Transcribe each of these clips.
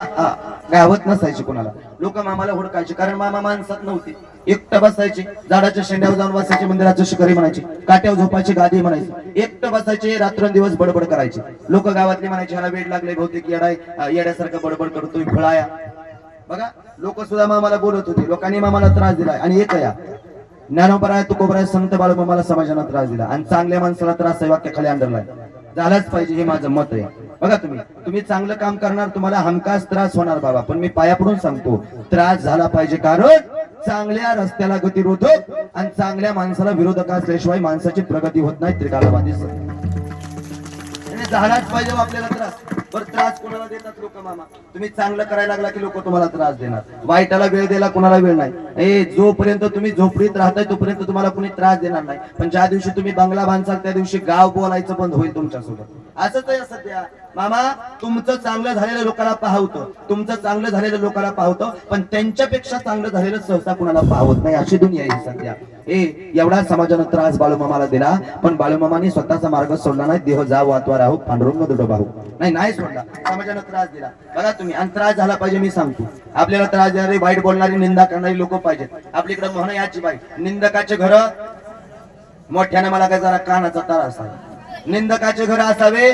गावात नसायचे कोणाला. लोक मामाला हुडकायचे, कारण मामा माणसात नव्हते. एकटं बसायचे, झाडाच्या शेंड्यावर जाऊन बसायचे, मंदिराचं शिकारी म्हणायचे, काट्यावर झोपायचे, गादी म्हणायचे, एकटं बसायचे, रात्रंदिवस बडबड करायचे. लोक गावातली म्हणायचे ह्याला वेड लागले, बहुतेक येड्यासारखं बडबड करतोय, खुळाया. बघा, लोक सुद्धा मामाला बोलत होते. लोकांनी मामाला त्रास दिलाय. आणि एक या ज्ञानोबराय तुकोबराय संत बाळूमामाला समाजानं त्रास दिला, आणि चांगल्या माणसाला त्रास आहे वाक्याखाली अंडरलाय झालाच पाहिजे, हे माझं मत आहे. बघा, तुम्ही चांगलं काम करणार, तुम्हाला हमखास त्रास होणार बाबा, पण मी पाया पडून सांगतो, त्रास झाला पाहिजे. कारण चांगल्या रस्त्याला गतिरोधक आणि चांगल्या माणसाला विरोधक असल्याशिवाय माणसाची प्रगती होत नाही. त्रिकालाबाधी झालाच पाहिजे आपल्याला त्रास. बरं, त्रास कोणाला देतात लोक मामा? तुम्ही चांगलं करायला लागला की लोक तुम्हाला त्रास देणार. वाईटाला वेळ द्यायला कोणाला वेळ नाही. जोपर्यंत तुम्ही झोपडीत राहताय तोपर्यंत तुम्हाला कोणी त्रास देणार नाही, पण ज्या दिवशी तुम्ही बंगला बांधसाल त्या दिवशी गाव बोलायचं बंद होईल तुमच्यासोबत. असंच आहे सध्या मामा. तुमचं चांगलं झालेलं लोकांना पाहवतं, तुमचं चांगलं झालेलं लोकांना पाहवतं, पण त्यांच्यापेक्षा चांगलं झालेलं सहसा कुणाला पाहवत नाही. अशी दुनिया आहे सध्या. एवढा समाजानं त्रास बाळूमामाला दिला, पण बाळूमामानी स्वतःचा मार्ग सोडला नाही. देह जाव वातवा राहू पांडुरंग दुडो भाऊ नाही सोडला. समाजानं त्रास दिला. बघा तुम्ही, आणि त्रास झाला पाहिजे. मी सांगतो, आपल्याला त्रास देणारे, वाईट बोलणारी, निंदा करणारी लोक पाहिजेत. आपल्याकडे म्हण याची बाई, निंदकाचे घर मोठ्याने, मला काय जरा कानाचा त्रास आहे, निंदकाचे घर असावे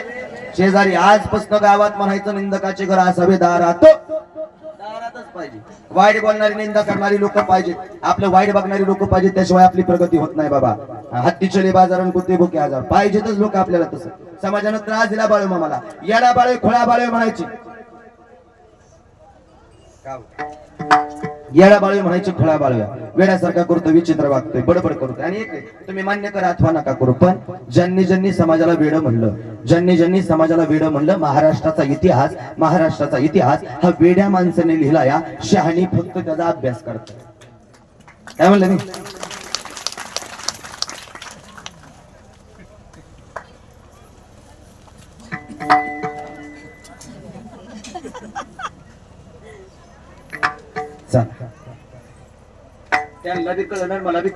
शेजारी. आजपासून गावात म्हणायचं, निंदकाचे घर असावे दारातच पाहिजे. वाईट बोलणारी, निंदा करणारी लोक पाहिजेत. आपलं वाईट बघणारी लोक पाहिजेत, त्याशिवाय आपली प्रगती होत नाही बाबा. हत्ती चले बाजारात कुत्ते भुके आजार पाहिजेतच लोक आपल्याला. तसं समाजानं त्रास दिला बाळूमामाला. येडा बाळे, खोळा बाळे म्हणायचे, येडा बाळू म्हणायचे, खोळा बाळूया, वेड्यासारखा करतो, विचित्र वागतोय, बडबड करतोय. आणि एक तुम्ही मान्य करा अथवा नका करू, पण ज्यांनी समाजाला वेड म्हणलं, ज्यांनी समाजाला वेड म्हणलं, महाराष्ट्राचा इतिहास हा वेड्या माणसाने लिहिला. या शहाणी फक्त त्याचा अभ्यास करतो. काय म्हणलं मी? त्यांना बी कळणार, मला बी कळणार.